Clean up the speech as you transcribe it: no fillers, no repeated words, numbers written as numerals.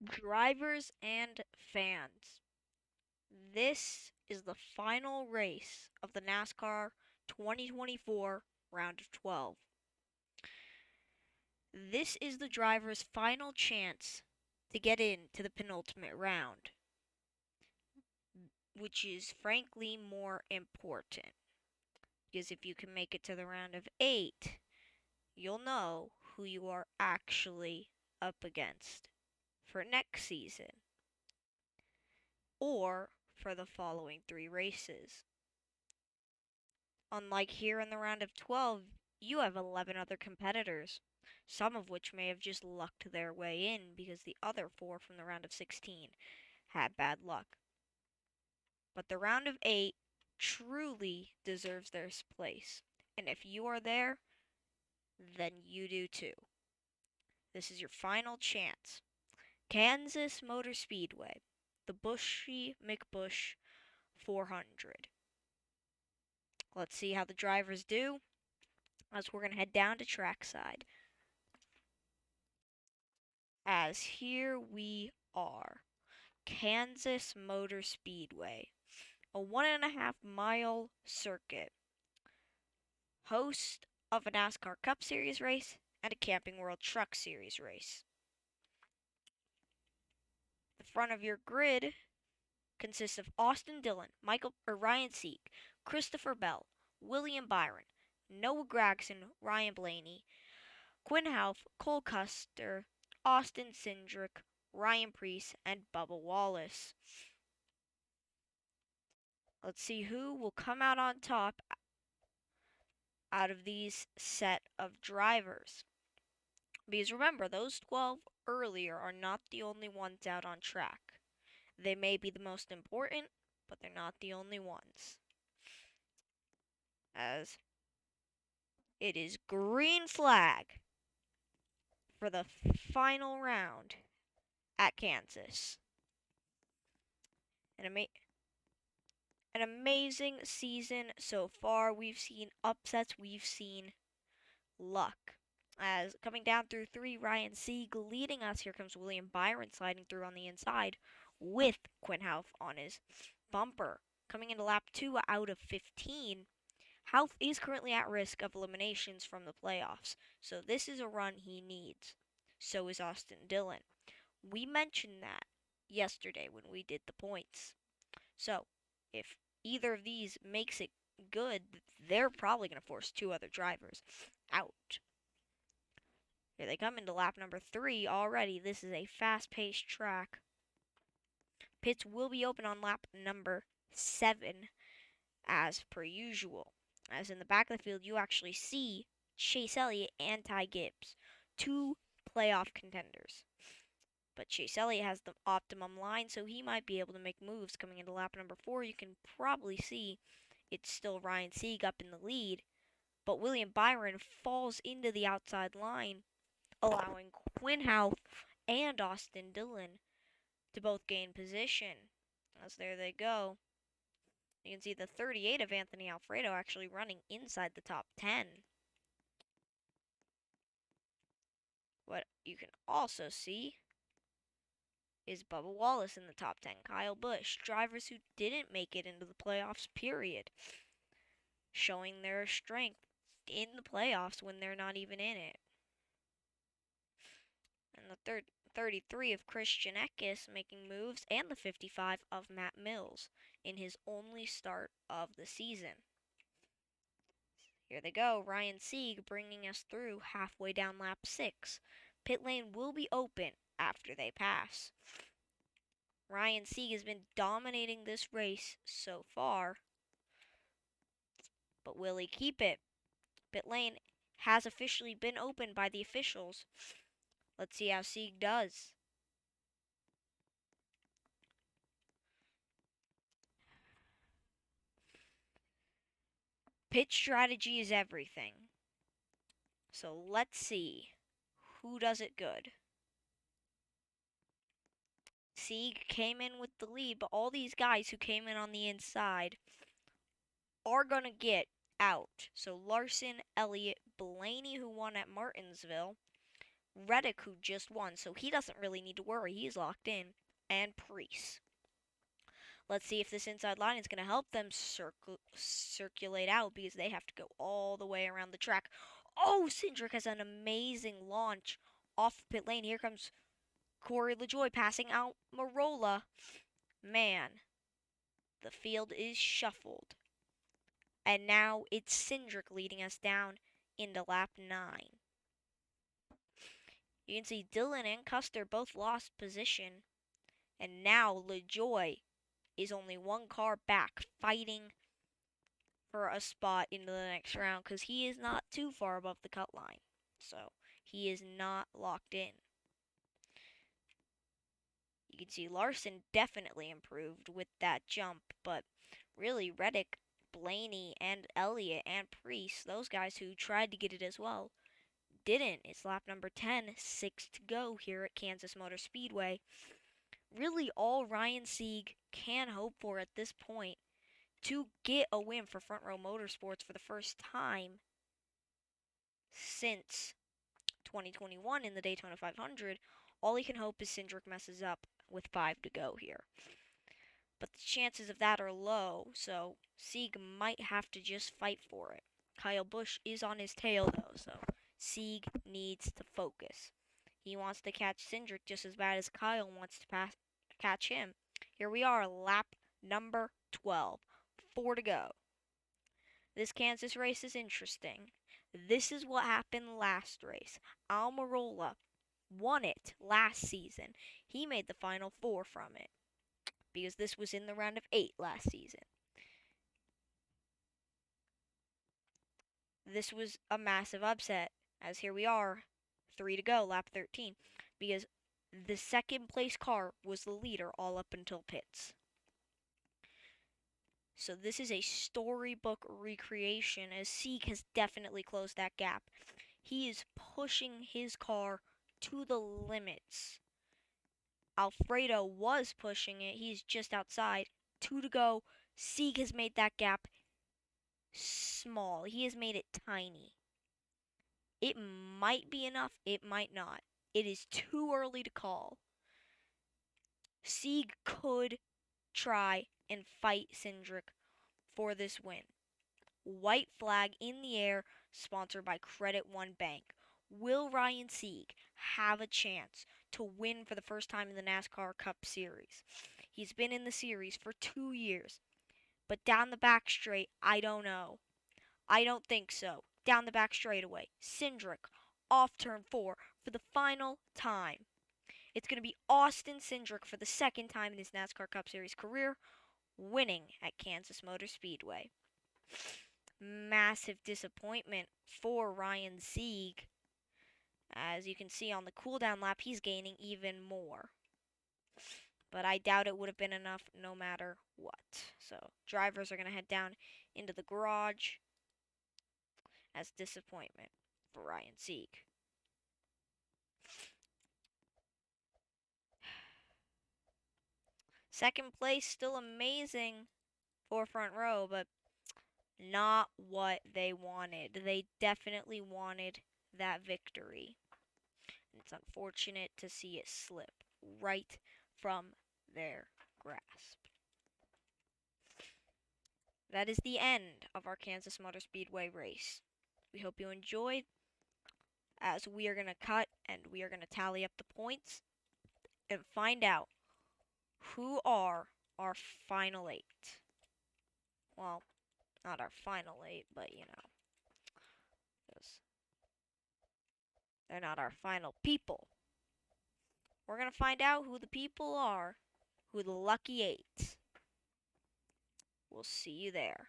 Drivers and fans, this is the final race of the NASCAR 2024 round of 12. This is the driver's final chance to get into the penultimate round, which is frankly more important. Because if you can make it to the round of 8, you'll know who you are actually up against for next season or for the following 3 races. Unlike here in the round of 12, you have 11 other competitors, some of which may have just lucked their way in because the other 4 from the round of 16 had bad luck. But the round of 8 truly deserves their place, and if you are there, then you do too. This is your final chance. Kansas Motor Speedway, the Buschy McBusch 400. Let's see how the drivers do as we're going to head down to trackside. As here we are, Kansas Motor Speedway, a 1.5 mile circuit, host of a NASCAR Cup Series race and a Camping World Truck Series race. The front of your grid consists of Austin Dillon, Ryan Sieg, Christopher Bell, William Byron, Noah Gragson, Ryan Blaney, Quinn Houff, Cole Custer, Austin Cindric, Ryan Preece, and Bubba Wallace. Let's see who will come out on top out of these set of drivers. Because remember, those 12 earlier are not the only ones out on track. They may be the most important, but they're not the only ones. As it is green flag for the final round at Kansas. An amazing season so far. We've seen upsets, we've seen luck. As coming down through 3, Ryan Sieg leading us. Here comes William Byron sliding through on the inside with Quinn Houff on his bumper. Coming into lap 2 out of 15, Houff is currently at risk of eliminations from the playoffs, so this is a run he needs. So is Austin Dillon. We mentioned that yesterday when we did the points. So, if either of these makes it good, they're probably going to force 2 other drivers out. Here they come into lap number 3 already. This is a fast-paced track. Pits will be open on lap number 7 as per usual. As in the back of the field, you actually see Chase Elliott and Ty Gibbs, 2 playoff contenders. But Chase Elliott has the optimum line, so he might be able to make moves coming into lap number 4. You can probably see it's still Ryan Sieg up in the lead, but William Byron falls into the outside line, allowing Quinn Houff and Austin Dillon to both gain position. As there they go. You can see the 38 of Anthony Alfredo actually running inside the top 10. What you can also see is Bubba Wallace in the top 10, Kyle Busch, drivers who didn't make it into the playoffs, period, showing their strength in the playoffs when they're not even in it. And the 33 of Christian Eckes making moves, and the 55 of Matt Mills in his only start of the season. Here they go, Ryan Sieg bringing us through halfway down lap 6. Pit lane will be open after they pass. Ryan Sieg has been dominating this race so far, but will he keep it? Pit lane has officially been opened by the officials. Let's see how Sieg does. Pit strategy is everything. So let's see who does it good. Sieg came in with the lead, but all these guys who came in on the inside are going to get out. So Larson, Elliott, Blaney, who won at Martinsville, Reddick, who just won, so he doesn't really need to worry. He's locked in. And Priest. Let's see if this inside line is going to help them circulate out because they have to go all the way around the track. Oh, Cindric has an amazing launch off pit lane. Here comes Corey LaJoie passing out Marola. Man, the field is shuffled. And now it's Cindric leading us down into lap 9. You can see Dylan and Custer both lost position. And now LaJoie is only one car back, fighting for a spot into the next round because he is not too far above the cut line. So he is not locked in. You can see Larson definitely improved with that jump, but really Reddick, Blaney, and Elliott and Priest, those guys who tried to get it as well, didn't. It's lap number 10, 6 to go here at Kansas Motor Speedway. Really all Ryan Sieg can hope for at this point to get a win for Front Row Motorsports for the first time since 2021 in the Daytona 500. All he can hope is Cindric messes up with 5 to go here. But the chances of that are low, so Sieg might have to just fight for it. Kyle Busch is on his tail though, so Sieg needs to focus. He wants to catch Cindric just as bad as Kyle wants to catch him. Here we are, lap number 12. 4 to go. This Kansas race is interesting. This is what happened last race. Almirola won it last season. He made the final 4 from it because this was in the round of 8 last season. This was a massive upset, as here we are, 3 to go, lap 13, because the second place car was the leader all up until pits. So this is a storybook recreation, as Sieg has definitely closed that gap. He is pushing his car to the limits. Alfredo was pushing it. He's just outside. 2 to go. Sieg has made that gap small. He has made it tiny. It might be enough. It might not. It is too early to call. Sieg could try and fight Cindric for this win. White flag in the air, sponsored by Credit One Bank. Will Ryan Sieg have a chance to win for the first time in the NASCAR Cup Series? He's been in the series for 2 years, but down the back straight, I don't know. I don't think so. Down the back straightaway, Cindric off turn 4 for the final time. It's going to be Austin Cindric for the second time in his NASCAR Cup Series career, winning at Kansas Motor Speedway. Massive disappointment for Ryan Sieg. As you can see on the cooldown lap, he's gaining even more. But I doubt it would have been enough no matter what. So drivers are going to head down into the garage as disappointment for Ryan Sieg. Second place, still amazing for Front Row, but not what they wanted. They definitely wanted that victory. It's unfortunate to see it slip right from their grasp. That is the end of our Kansas Motor Speedway race. We hope you enjoyed, as we are going to cut and we are going to tally up the points and find out who are our final 8. Well, not our final 8, but you know, because they're not our final people. We're going to find out who the people are, who the lucky 8. We'll see you there.